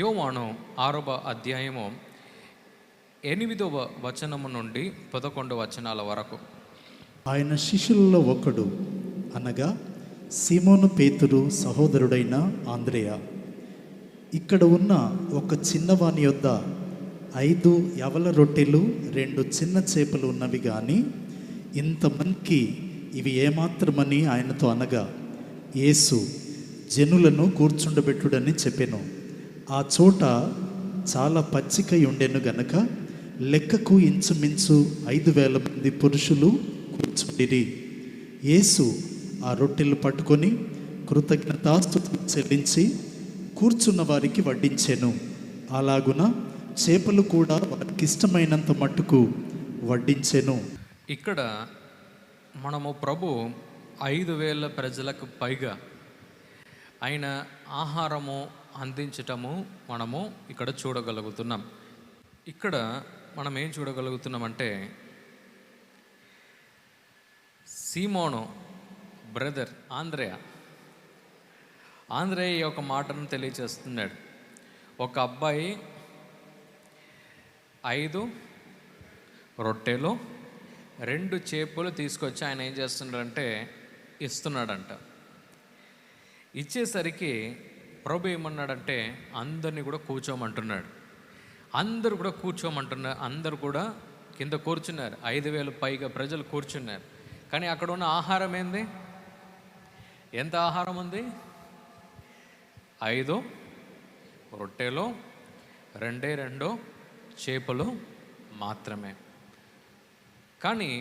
యోవాను 6వ అధ్యాయము 8వ వచనము నుండి 11 వచనాల వరకు. ఆయన శిష్యులలో ఒకడు, అనగా సీమోను పేతురు సహోదరుడైన ఆంద్రేయ, ఇక్కడ ఉన్న ఒక చిన్నవాని యొద్ద 5 యవల రొట్టెలు 2 చిన్న చేపలు ఉన్నవి కానీ ఇంతమందికి ఇవి ఏమాత్రమని ఆయనతో అనగా, యేసు జనులను కూర్చుండబెట్టుడని చెప్పెను. ఆ చోట చాలా పచ్చికై ఉండెను గనక లెక్కకు ఇంచుమించు 5,000 మంది పురుషులు కూర్చుండిరి. యేసు ఆ రొట్టెలు పట్టుకొని కృతజ్ఞతాస్తుతులు చెల్లించి కూర్చున్న వారికి వడ్డించెను. అలాగున చేపలు కూడా వారికి ఇష్టమైనంత మట్టుకు వడ్డించెను. ఇక్కడ మనము ప్రభు 5,000 ప్రజలకు పైగా ఆయన ఆహారము అందించటము మనము ఇక్కడ చూడగలుగుతున్నాం. ఇక్కడ మనం ఏం చూడగలుగుతున్నామంటే, సీమోను బ్రదర్ ఆంద్రేయ ఒక మాటను తెలియచేస్తున్నాడు. ఒక అబ్బాయి 5 రొట్టెలు 2 చేపలు తీసుకొచ్చి ఆయన ఏం చేస్తున్నాడంటే ఇస్తున్నాడంట. ఇచ్చేసరికి ప్రభు ఏమన్నాడంటే అందరినీ కూడా కూర్చోమంటున్నాడు. అందరూ కూడా కింద కూర్చున్నారు. 5,000 పైగా ప్రజలు కూర్చున్నారు. కానీ అక్కడ ఉన్న ఆహారం ఏంది? ఎంత ఆహారం ఉంది? 5 రొట్టెలు 2 చేపలు మాత్రమే. కానీ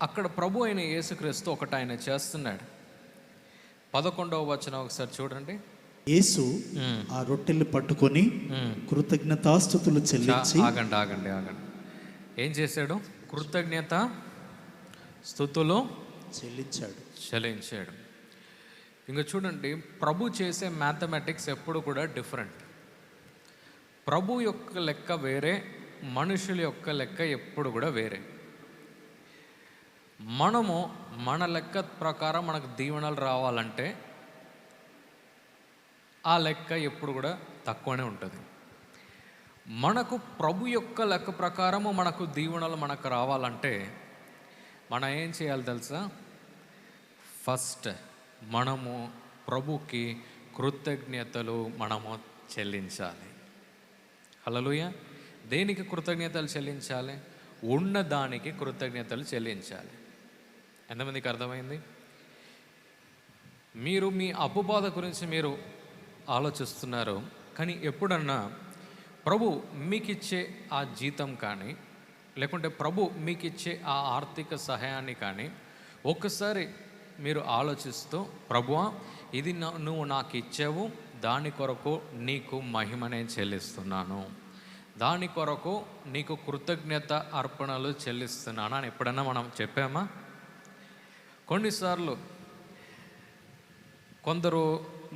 అక్కడ ప్రభు అయిన యేసుక్రీస్తు ఒకటి ఆయన చేస్తున్నాడు. 11వ వచనం ఒకసారి చూడండి. యేసు ఆ రొట్టెలు పట్టుకొని కృతజ్ఞతాస్తుతులు చెల్లించి ఆగండి. ఏం చేశాడు? కృతజ్ఞత స్తుతులు చెల్లించాడు. ఇంకా చూడండి, ప్రభు చేసే మ్యాథమెటిక్స్ ఎప్పుడు కూడా డిఫరెంట్. ప్రభు యొక్క లెక్క వేరే, మనుషుల యొక్క లెక్క ఎప్పుడు కూడా వేరే. మనము మన లెక్క ప్రకారం మనకు దీవెనలు రావాలంటే ఆ లెక్క ఎప్పుడు కూడా తక్కువనే ఉంటుంది. మనకు ప్రభు యొక్క లెక్క ప్రకారము మనకు దీవెనలు మనకు రావాలంటే మనం ఏం చేయాలి తెలుసా? ఫస్ట్ మనము ప్రభుకి కృతజ్ఞతలు మనము చెల్లించాలి. హల్లెలూయా. దేనికి కృతజ్ఞతలు చెల్లించాలి? ఉన్నదానికి కృతజ్ఞతలు చెల్లించాలి. ఎంతమందికి అర్థమైంది? మీరు మీ అప్పు బాధ గురించి మీరు ఆలోచిస్తున్నారు, కానీ ఎప్పుడన్నా ప్రభు మీకు ఇచ్చే ఆ జీతం కానీ లేకుంటే ప్రభు మీకు ఇచ్చే ఆ ఆర్థిక సహాయాన్ని కానీ ఒక్కసారి మీరు ఆలోచిస్తూ, ప్రభువా ఇది నువ్వు నాకు ఇచ్చావు, దాని కొరకు నీకు మహిమనే చెల్లిస్తున్నాను, దాని కొరకు నీకు కృతజ్ఞత అర్పణలు చెల్లిస్తున్నాను అని ఎప్పుడన్నా మనం చెప్పామా? కొన్నిసార్లు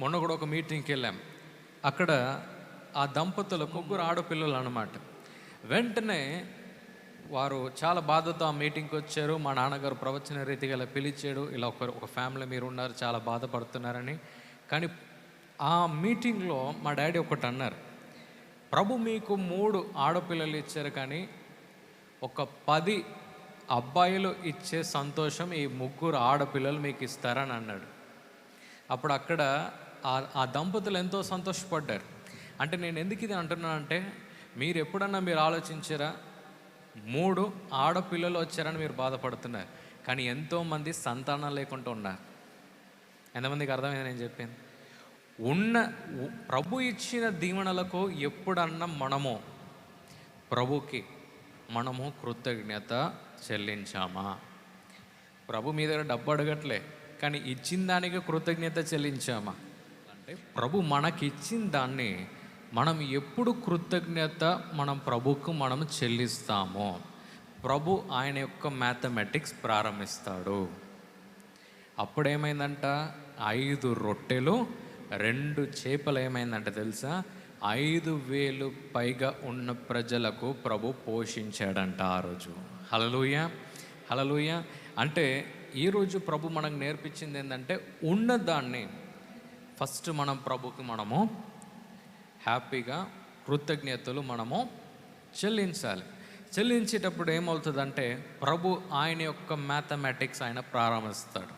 మొన్న కూడా ఒక మీటింగ్కి వెళ్ళాం. అక్కడ ఆ దంపతులకు 3 ఆడపిల్లలు అన్నమాట. వెంటనే వారు చాలా బాధతో ఆ మీటింగ్కి వచ్చారు. మా నాన్నగారు ప్రవచన రీతిగా ఇలా పిలిచాడు, ఇలా ఒక ఫ్యామిలీ మీరు ఉన్నారు, చాలా బాధపడుతున్నారని. కానీ ఆ మీటింగ్లో మా డాడీ ఒకటి అన్నారు, ప్రభు మీకు 3 ఆడపిల్లలు ఇచ్చారు, కానీ ఒక 10 అబ్బాయిలు ఇచ్చే సంతోషం ఈ 3 ఆడపిల్లలు మీకు ఇస్తారని అన్నాడు. అప్పుడు అక్కడ ఆ దంపతులు ఎంతో సంతోషపడ్డారు. అంటే నేను ఎందుకు ఇది అంటున్నానంటే, మీరు ఎప్పుడన్నా మీరు ఆలోచించారా? 3 ఆడపిల్లలు వచ్చారని మీరు బాధపడుతున్నారు, కానీ ఎంతోమంది సంతానం లేకుండా ఉన్నారు. ఎంతమందికి అర్థమైంది నేను చెప్పింది? ప్రభు ఇచ్చిన దీవెనలకు ఎప్పుడన్నా ప్రభుకి మనము కృతజ్ఞత చెల్లించామా? ప్రభు మీ దగ్గర డబ్బు అడగట్లే, కానీ ఇచ్చిన దానికి కృతజ్ఞత చెల్లించామా? అంటే ప్రభు మనకి ఇచ్చిన దాన్ని మనం ఎప్పుడు కృతజ్ఞత మనం ప్రభుకు మనం చెల్లిస్తామో ప్రభు ఆయన యొక్క మ్యాథమెటిక్స్ ప్రారంభిస్తాడు. అప్పుడేమైందంట? 5 రొట్టెలు 2 చేపలు ఏమైందంటే తెలుసా? 5,000 పైగా ఉన్న ప్రజలకు ప్రభు పోషించాడంట ఆ రోజు. హల్లెలూయా. అంటే ఈరోజు ప్రభు మనకు నేర్పించింది ఏంటంటే, ఉన్నదాన్ని ఫస్ట్ మనం ప్రభుకి మనము హ్యాపీగా కృతజ్ఞతలు మనము చెల్లించాలి. చెల్లించేటప్పుడు ఏమవుతుందంటే ప్రభు ఆయన యొక్క మ్యాథమెటిక్స్ ఆయన ప్రారంభిస్తాడు.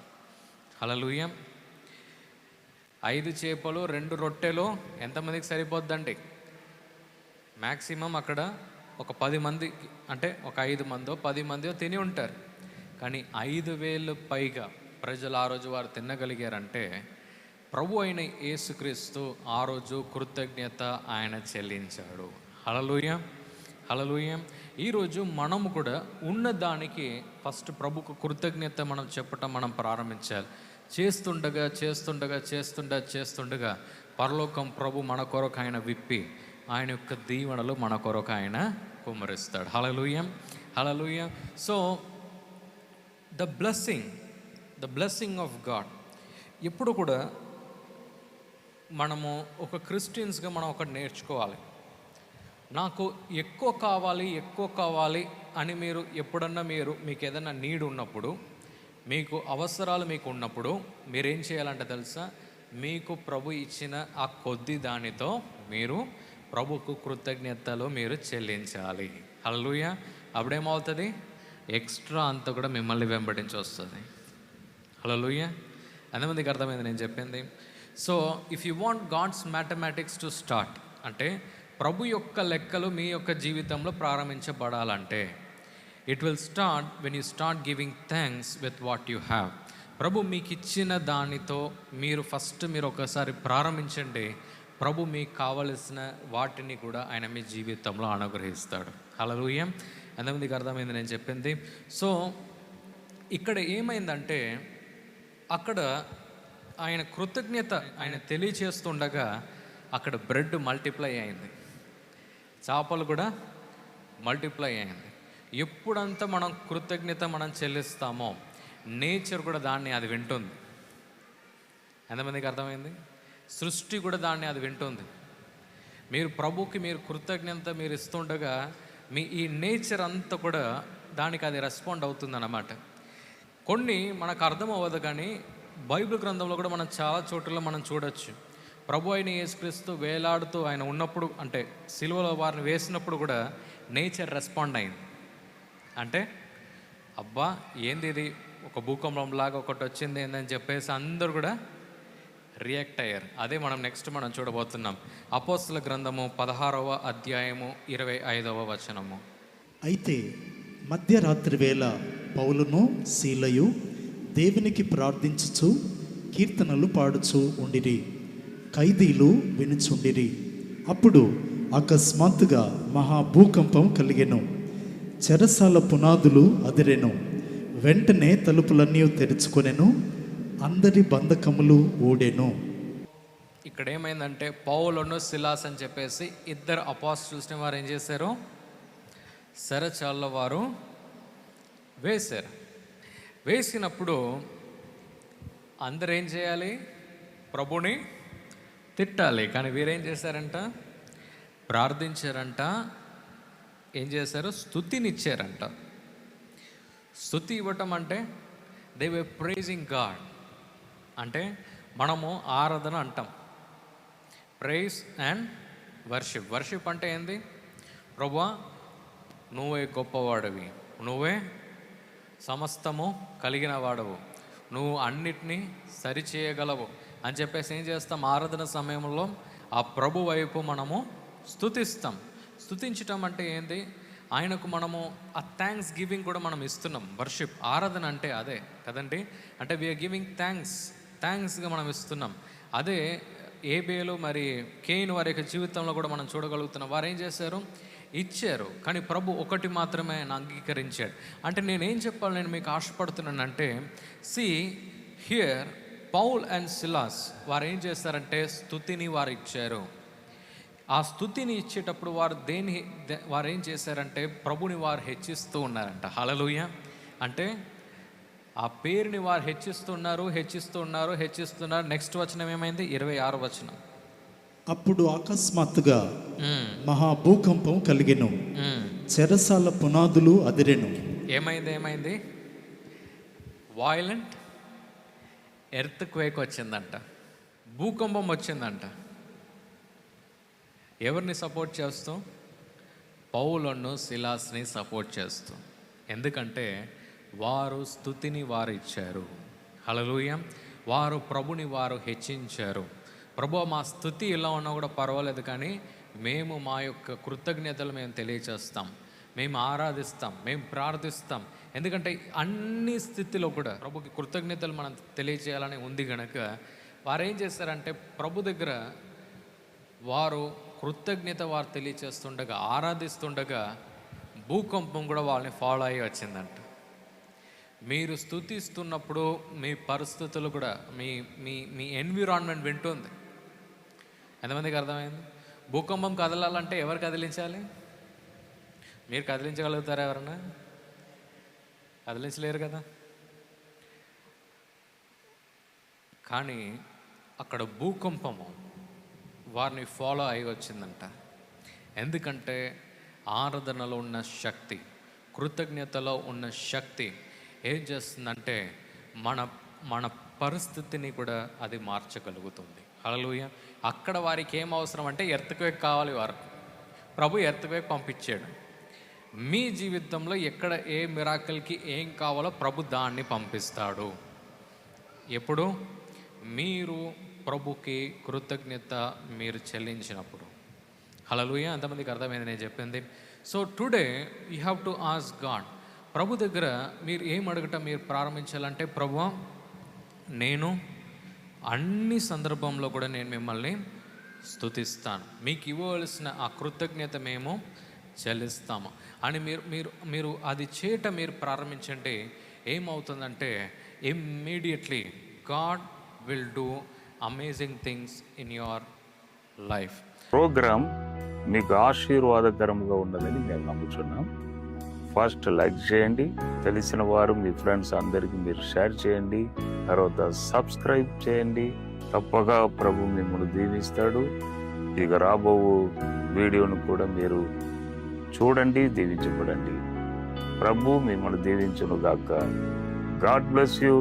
హల్లెలూయా. 5 చేపలు 2 రొట్టెలు ఎంతమందికి సరిపోద్దండి? మ్యాక్సిమం అక్కడ ఒక 10 మంది, అంటే ఒక 5 మందో 10 మందో తిని ఉంటారు. కానీ 5,000 పైగా ప్రజలు ఆ రోజు వారు తినగలిగారంటే ప్రభు అయిన యేసుక్రీస్తు ఆ రోజు కృతజ్ఞత ఆయన చెల్లించాడు. హల్లెలూయా, హల్లెలూయా. ఈరోజు మనము కూడా ఉన్నదానికి ఫస్ట్ ప్రభుకు కృతజ్ఞత మనం చెప్పటం మనం ప్రారంభించాలి. చేస్తుండగా పరలోకం ప్రభు మన కొరకు ఆయన విప్పి ఆయన యొక్క దీవెనలు మన కొరకు ఆయన కుమ్మరిస్తాడు. Hallelujah, hallelujah. So the blessing of God. ఎప్పుడు కూడా మనము ఒక క్రిస్టియన్స్గా మనం ఒకటి నేర్చుకోవాలి. నాకు ఎక్కువ కావాలి అని మీరు ఎప్పుడన్నా మీకు ఏదైనా నీడ్ ఉన్నప్పుడు, మీకు అవసరాలు మీకు ఉన్నప్పుడు మీరేం చేయాలంటే తెలుసా? మీకు ప్రభు ఇచ్చిన ఆ కొద్ది దానితో మీరు ప్రభుకు కృతజ్ఞతలు మీరు చెల్లించాలి. హల్లెలూయా. అప్పుడేమవుతుంది? ఎక్స్ట్రా అంతా కూడా మిమ్మల్ని వెంబడించి వస్తుంది. హల్లెలూయా. ఎంతమందికి అర్థమైంది నేను చెప్పింది? So if you want God's mathematics to start, అంటే ప్రభు యొక్క లెక్కలు మీ యొక్క జీవితంలో ప్రారంభించబడాలంటే it will start when you start giving thanks with what you have. ప్రభు మీకు ఇచ్చిన దానితో మీరు ఒకసారి ప్రారంభించండి. ప్రభు మీకు కావలసిన వాటిని కూడా ఆయన మీ జీవితంలో అనుగ్రహిస్తాడు. హల్లెలూయా. ఎంతమందికి అర్థమైంది నేను చెప్పింది? సో ఇక్కడ ఏమైందంటే అక్కడ ఆయన కృతజ్ఞత ఆయన తెలియచేస్తుండగా అక్కడ బ్రెడ్ మల్టిప్లై అయింది, చేపలు కూడా మల్టిప్లై అయింది. ఎప్పుడంతా మనం కృతజ్ఞత మనం చెల్లిస్తామో నేచర్ కూడా దాన్ని అది వింటుంది. ఎంతమందికి అర్థమైంది? సృష్టి కూడా దాన్ని అది వింటుంది. మీరు ప్రభుకి మీరు కృతజ్ఞత మీరు ఇస్తుండగా మీ ఈ నేచర్ అంతా కూడా దానికి అది రెస్పాండ్ అవుతుంది అన్నమాట. కొన్ని మనకు అర్థం అవ్వదు, కానీ బైబిల్ గ్రంథంలో కూడా మనం చాలా చోట్ల మనం చూడొచ్చు. ప్రభు అయిన యేసుక్రీస్తు వేలాడుతూ ఆయన ఉన్నప్పుడు, అంటే సిలువలో వారిని వేసినప్పుడు కూడా నేచర్ రెస్పాండ్ అయింది. అంటే అబ్బా ఏంది ఇది, ఒక భూకంపం లాగా ఒకటి వచ్చింది ఏందని చెప్పేసి అందరూ కూడా రియాక్ట్ అయ్యారు. అదే మనం నెక్స్ట్ మనం చూడబోతున్నాం. అపోస్తల గ్రంథము 16వ అధ్యాయము 25వ వచనము. అయితే మధ్యరాత్రి వేళ పౌలును సీలయు దేవునికి ప్రార్థించుచు కీర్తనలు పాడుచు ఉండిరి, ఖైదీలు వినుచుండిరి. అప్పుడు అకస్మాత్తుగా మహాభూకంపం కలిగెను, చెరసాల పునాదులు అదిరెను, వెంటనే తలుపులన్నీ తెరుచుకొనెను, అందరి బంధకములు ఊడెను. ఇక్కడ ఏమైందంటే పౌలును సిలాస్ అని చెప్పేసి 2 అపోస్టల్స్ని వారు ఏం చేశారు? చెరసాలలో వారు వేశారు. వేసినప్పుడు అందరు ఏం చేయాలి? ప్రభుని తిట్టాలి. కానీ వీరేం చేశారంట? ప్రార్థించారంట. ఏం చేశారు? స్తుతినిచ్చారంట. స్తుతి ఇవ్వటం అంటే దే వర్ ప్రైజింగ్ గాడ్. అంటే మనము ఆరాధన అంటాం, ప్రైజ్ అండ్ వర్షిప్. వర్షిప్ అంటే ఏంది? ప్రభువా నువ్వే గొప్పవాడివి, నువ్వే సమస్తము కలిగిన వాడవు, నువ్వు అన్నిటినీ సరిచేయగలవు అని చెప్పేసి ఏం చేస్తాం? ఆరాధన సమయంలో ఆ ప్రభు వైపు మనము స్తుతిస్తాం. స్తుతించటం అంటే ఏంది? ఆయనకు మనము ఆ థ్యాంక్స్ గివింగ్ కూడా మనం ఇస్తున్నాం. వర్షిప్, ఆరాధన అంటే అదే కదండి. అంటే వీఆర్ గివింగ్ థ్యాంక్స్గా మనం ఇస్తున్నాం. అదే ఏబేలు మరి కేయిన్ వారి యొక్క జీవితంలో కూడా మనం చూడగలుగుతున్నాం. వారు ఏం చేశారు? ఇచ్చారు. కానీ ప్రభు ఒకటి మాత్రమే ఆయన అంగీకరించాడు. అంటే నేనేం చెప్పాలి, నేను మీకు ఆశపడుతున్నానంటే, see here Paul and Silas వారు ఏం చేస్తారంటే స్తుతిని వారు ఇచ్చారు. ఆ స్తుతిని ఇచ్చేటప్పుడు వారు ఏం చేశారంటే ప్రభుని వారు హెచ్చిస్తూ ఉన్నారంట. హల్లెలూయా. అంటే ఆ పేరుని వారు హెచ్చిస్తున్నారు. నెక్స్ట్ వచనం ఏమైంది? 26వ వచనం. అప్పుడు అకస్మాత్తుగా మహాభూకంపం కలిగెను, చెరసాల పునాదులు అదిరెను. ఏమైంది? వాయిలెంట్ ఎర్త్ క్వేక్ వచ్చిందంట, భూకంపం వచ్చిందంట. ఎవరిని సపోర్ట్ చేస్తూ? పౌలును సిలాస్ని సపోర్ట్ చేస్తూ. ఎందుకంటే వారు స్తుతిని వారు ఇచ్చారు. హల్లెలూయా. వారు ప్రభుని వారు హెచ్చించారు. ప్రభు, మా స్తుతి ఇలా ఉన్నా కూడా పర్వాలేదు, కానీ మేము మా యొక్క కృతజ్ఞతలు మేము తెలియచేస్తాం, మేము ఆరాధిస్తాం, మేము ప్రార్థిస్తాం. ఎందుకంటే అన్ని స్థితిలో కూడా ప్రభుకి కృతజ్ఞతలు మనం తెలియచేయాలని ఉంది కనుక వారు ఏం చేస్తారంటే ప్రభు దగ్గర వారు కృతజ్ఞత వారు తెలియచేస్తుండగా, ఆరాధిస్తుండగా భూకంపం కూడా వాళ్ళని ఫాలో అయ్యి వచ్చిందంట. మీరు స్తుతిస్తున్నప్పుడు మీ పరిస్థితులు కూడా, మీ మీ మీ ఎన్విరాన్మెంట్ వింటుంది. ఎంతమందికి అర్థమైంది? భూకంపం కదలాలంటే ఎవరు కదిలించాలి? మీరు కదిలించగలుగుతారా? ఎవరన్నా కదిలించలేరు కదా. కానీ అక్కడ భూకంపము వారిని ఫాలో అయి వచ్చిందంట. ఎందుకంటే ఆరాధనలో ఉన్న శక్తి, కృతజ్ఞతలో ఉన్న శక్తి ఏం చేస్తుందంటే మన మన పరిస్థితిని కూడా అది మార్చగలుగుతుంది. హల్లెలూయా. అక్కడ వారికి ఏం అవసరం అంటే ఎర్త్క్వేక్ కావాలి. వారు ప్రభు ఎర్త్క్వేక్ పంపించాడు. మీ జీవితంలో ఎక్కడ ఏ మిరాకిల్కి ఏం కావాలో ప్రభు దాన్ని పంపిస్తాడు. ఎప్పుడు? మీరు ప్రభుకి కృతజ్ఞత మీరు చెల్లించినప్పుడు. హల్లెలూయా. అంతమందికి అర్థమైంది నేను చెప్పింది. So today you have to ask God. ప్రభు దగ్గర మీరు ఏం అడగటం మీరు ప్రారంభించాలంటే, ప్రభువా, నేను అన్ని సందర్భంలో కూడా నేను మిమ్మల్ని స్తుతిస్తాను, మీకు ఇవ్వవలసిన ఆ కృతజ్ఞత మేము చెల్లిస్తాము అని మీరు మీరు మీరు అది చేయటం మీరు ప్రారంభించండి. ఏమవుతుందంటే immediately God will do amazing things in your life. Program మీకు ఆశీర్వాదకరంగా ఉన్నదని మేము నమ్ముతున్నాం. ఫస్ట్ లైక్ చేయండి, తెలిసిన వారు మీ ఫ్రెండ్స్ అందరికీ మీరు షేర్ చేయండి, తర్వాత సబ్స్క్రైబ్ చేయండి. తప్పగా ప్రభు మిమ్మల్ని దీవిస్తాడు. ఇక రాబో వీడియోను కూడా మీరు చూడండి, దీవించబడండి. ప్రభు మిమ్మల్ని దీవించును గాక. God bless you.